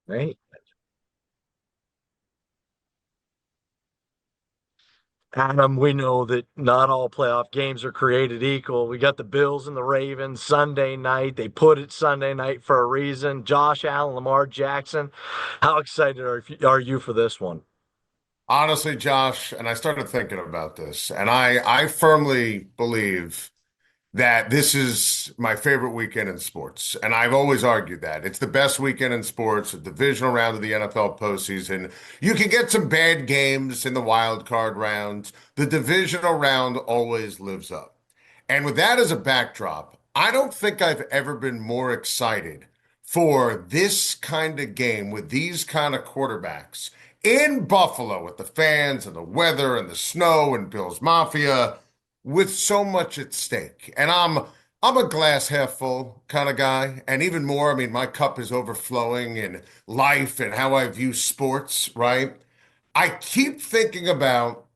Right. Adam, we know that not all playoff games are created equal. We got the Bills and the Ravens Sunday night. They put it Sunday night for a reason. Josh Allen, Lamar Jackson. How excited are you for this one? Honestly, Josh, and I started thinking about this, and I firmly believe that this is my favorite weekend in sports. And I've always argued that. It's the best weekend in sports, the divisional round of the NFL postseason. You can get some bad games in the wild card rounds. The divisional round always lives up. And with that as a backdrop, I don't think I've ever been more excited for this kind of game with these kind of quarterbacks in Buffalo with the fans and the weather and the snow and Bills Mafia with so much at stake. And I'm a glass half full kind of guy. And even more, I mean, my cup is overflowing in life and how I view sports, right? I keep thinking about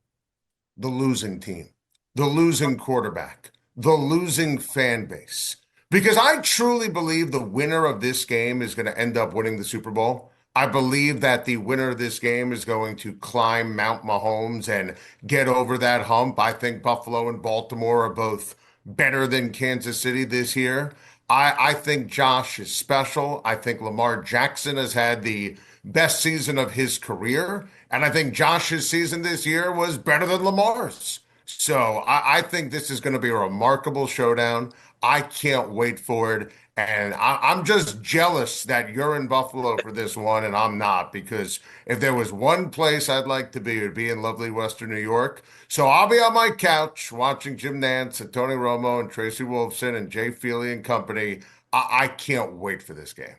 the losing team, the losing quarterback, the losing fan base. Because I truly believe the winner of this game is going to end up winning the Super Bowl. I believe that the winner of this game is going to climb Mount Mahomes and get over that hump. I think Buffalo and Baltimore are both better than Kansas City this year. I think Josh is special. I think Lamar Jackson has had the best season of his career. And I think Josh's season this year was better than Lamar's. So I think this is going to be a remarkable showdown. I can't wait for it. And I'm just jealous that you're in Buffalo for this one and I'm not, because if there was one place I'd like to be, it would be in lovely Western New York. So I'll be on my couch watching Jim Nantz and Tony Romo and Tracy Wolfson and Jay Feely and company. I can't wait for this game.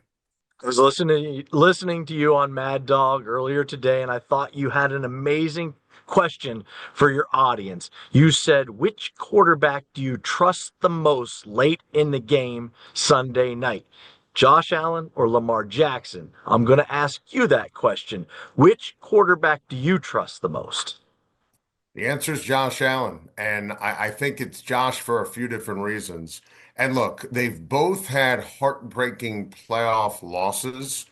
I was listening to you on Mad Dog earlier today, and I thought you had an amazing question for your audience. You said, which quarterback do you trust the most late in the game Sunday night? Josh Allen or Lamar Jackson? I'm going to ask you that question. Which quarterback do you trust the most? The answer is Josh Allen. And I think it's Josh for a few different reasons. And look, they've both had heartbreaking playoff losses,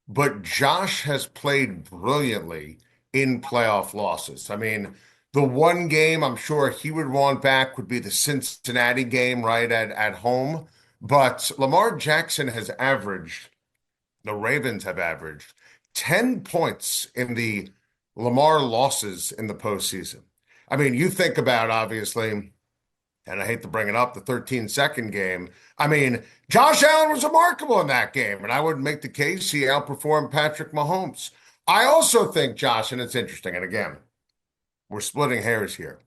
but Josh has played brilliantly in playoff losses. I mean, the one game I'm sure he would want back would be the Cincinnati game, right, at home. But Lamar Jackson has averaged the Ravens have averaged 10 points in the Lamar losses in the postseason. I mean, you think about obviously, and I hate to bring it up, the 13-second game. I mean, Josh Allen was remarkable in that game, and I would make the case he outperformed Patrick Mahomes. I also think, Josh, and it's interesting, and again, we're splitting hairs here.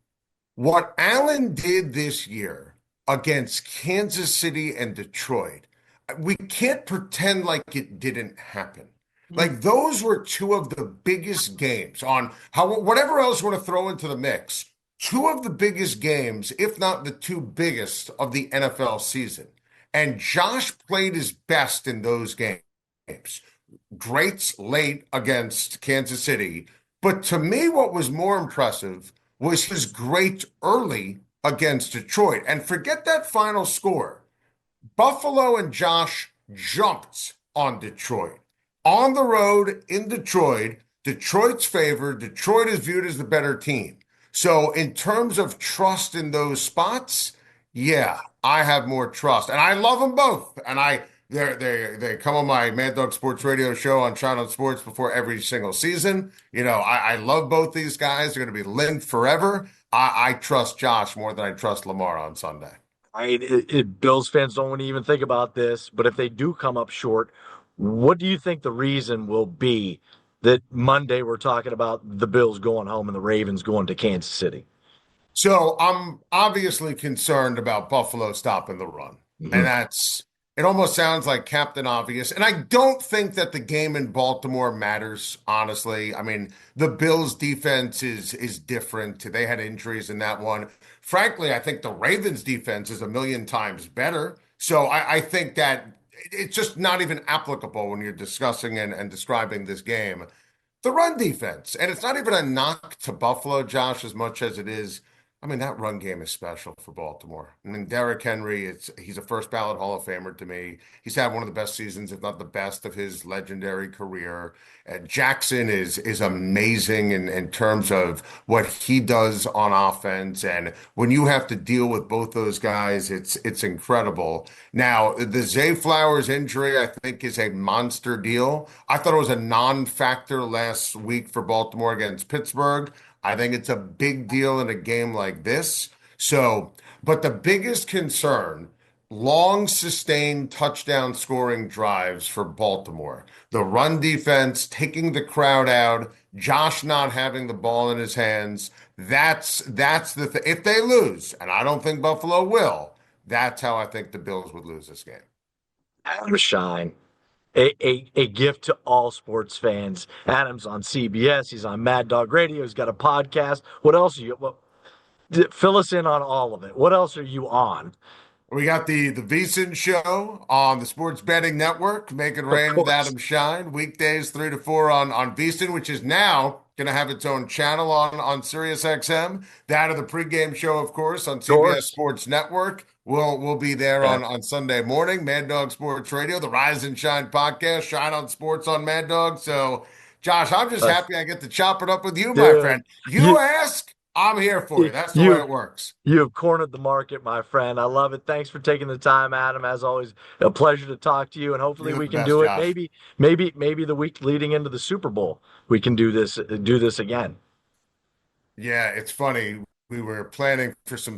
What Allen did this year against Kansas City and Detroit, we can't pretend like it didn't happen. Like those were two of the biggest games on how whatever else you want to throw into the mix. Two of the biggest games, if not the two biggest of the NFL season. And Josh played his best in those games. Greats late against Kansas City. But to me, what was more impressive was his great early against Detroit. And forget that final score. Buffalo and Josh jumped on Detroit. On the road in Detroit, Detroit's favored. Detroit is viewed as the better team. So, in terms of trust in those spots, yeah, I have more trust. And I love them both. And they come on my Mad Dog Sports Radio show on Shot on Sports before every single season. You know, I love both these guys. They're going to be linked forever. I trust Josh more than I trust Lamar on Sunday. Bills fans don't want to even think about this, but if they do come up short, what do you think the reason will be that Monday we're talking about the Bills going home and the Ravens going to Kansas City? So I'm obviously concerned about Buffalo stopping the run. And Mhm. that's it almost sounds like Captain Obvious. And I don't think that the game in Baltimore matters, honestly. I mean, the Bills defense is different. They had injuries in that one. Frankly, I think the Ravens defense is a million times better. So I think that it's just not even applicable when you're discussing and describing this game. The run defense, and it's not even a knock to Buffalo, Josh, as much as it is I mean, that run game is special for Baltimore. I mean, Derrick Henry, he's a first ballot Hall of Famer to me. He's had one of the best seasons, if not the best, of his legendary career. Jackson is amazing in terms of what he does on offense. And when you have to deal with both those guys, it's incredible. Now, the Zay Flowers injury, I think, is a monster deal. I thought it was a non-factor last week for Baltimore against Pittsburgh. I think it's a big deal in a game like this. So, but the biggest concern, long sustained touchdown scoring drives for Baltimore. The run defense taking the crowd out, Josh not having the ball in his hands. That's the thing. If they lose, and I don't think Buffalo will, that's how I think the Bills would lose this game. Adam Schein, a gift to all sports fans. Adam's on CBS. He's on Mad Dog Radio. He's got a podcast. What else are you? Well, fill us in on all of it. What else are you on? We got the VSiN show on the Sports Betting Network, Make It Of Rain with course, Adam Schein, weekdays 3 to 4 on VSiN, which is now going to have its own channel on Sirius XM. That of the pregame show, of course, on of CBS course. Sports Network. We'll be there Yeah. on Sunday morning. Mad Dog Sports Radio, the Rise and Shine podcast, Shine on Sports on Mad Dog. So, Josh, I'm just Uh, happy I get to chop it up with you, my dude, friend. You you ask, I'm here for you. That's the way you it works. you have cornered the market, my friend. I love it. Thanks for taking the time, Adam. As always, a pleasure to talk to you. And hopefully You're we the can best, do it. Josh. Maybe the week leading into the Super Bowl, we can do this again. Yeah, it's funny. We were planning for some